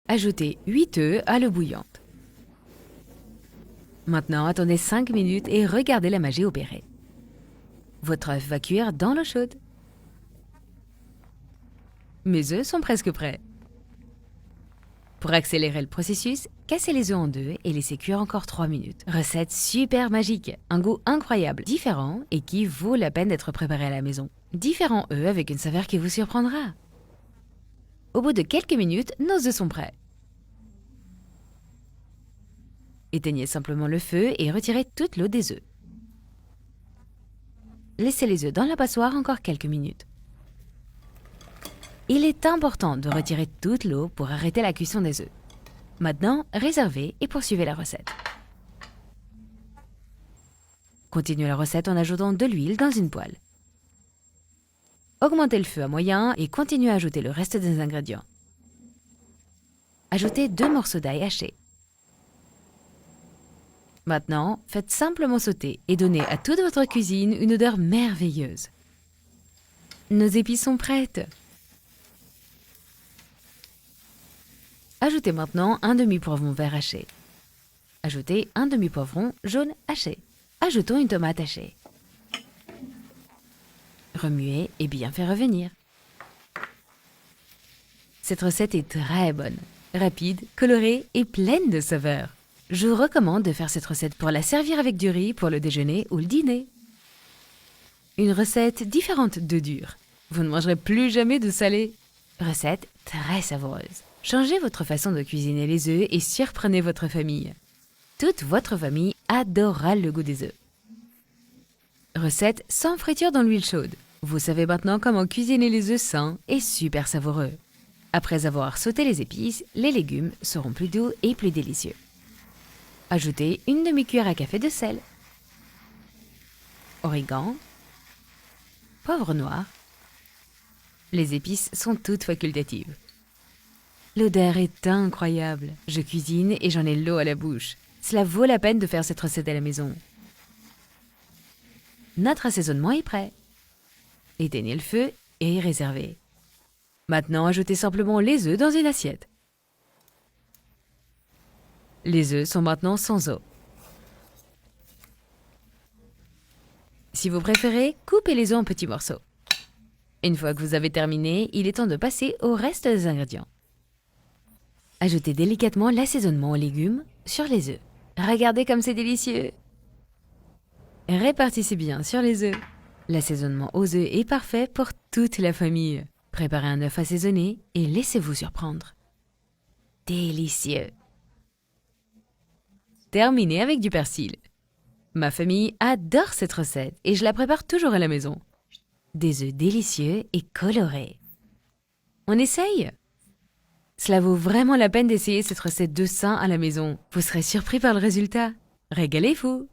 Ajoutez 8 œufs à l'eau bouillante. Maintenant, attendez 5 minutes et regardez la magie opérer. Votre œuf va cuire dans l'eau chaude. Mes œufs sont presque prêts. Pour accélérer le processus, cassez les œufs en deux et laissez cuire encore 3 minutes. Recette super magique, un goût incroyable, différent et qui vaut la peine d'être préparé à la maison. Différents œufs avec une saveur qui vous surprendra. Au bout de quelques minutes, nos œufs sont prêts. Éteignez simplement le feu et retirez toute l'eau des œufs. Laissez les œufs dans la passoire encore quelques minutes. Il est important de retirer toute l'eau pour arrêter la cuisson des œufs. Maintenant, réservez et poursuivez la recette. Continuez la recette en ajoutant de l'huile dans une poêle. Augmentez le feu à moyen et continuez à ajouter le reste des ingrédients. Ajoutez 2 morceaux d'ail haché. Maintenant, faites simplement sauter et donnez à toute votre cuisine une odeur merveilleuse. Nos épices sont prêtes. Ajoutez maintenant un demi-poivron vert haché. Ajoutez un demi-poivron jaune haché. Ajoutons une tomate hachée. Remuez et bien faire revenir. Cette recette est très bonne, rapide, colorée et pleine de saveurs. Je vous recommande de faire cette recette pour la servir avec du riz pour le déjeuner ou le dîner. Une recette différente de dure. Vous ne mangerez plus jamais de salé. Recette très savoureuse. Changez votre façon de cuisiner les œufs et surprenez votre famille. Toute votre famille adorera le goût des œufs. Recette sans friture dans l'huile chaude. Vous savez maintenant comment cuisiner les œufs sains et super savoureux. Après avoir sauté les épices, les légumes seront plus doux et plus délicieux. Ajoutez une demi-cuillère à café de sel, origan, poivre noir. Les épices sont toutes facultatives. L'odeur est incroyable. Je cuisine et j'en ai l'eau à la bouche. Cela vaut la peine de faire cette recette à la maison. Notre assaisonnement est prêt. Éteignez le feu et réservez. Maintenant, ajoutez simplement les œufs dans une assiette. Les œufs sont maintenant sans eau. Si vous préférez, coupez les œufs en petits morceaux. Une fois que vous avez terminé, il est temps de passer au reste des ingrédients. Ajoutez délicatement l'assaisonnement aux légumes sur les œufs. Regardez comme c'est délicieux! Répartissez bien sur les œufs. L'assaisonnement aux œufs est parfait pour toute la famille. Préparez un œuf assaisonné et laissez-vous surprendre. Délicieux! Terminez avec du persil. Ma famille adore cette recette et je la prépare toujours à la maison. Des œufs délicieux et colorés. On essaye? Cela vaut vraiment la peine d'essayer cette recette d'œufs sains à la maison. Vous serez surpris par le résultat. Régalez-vous!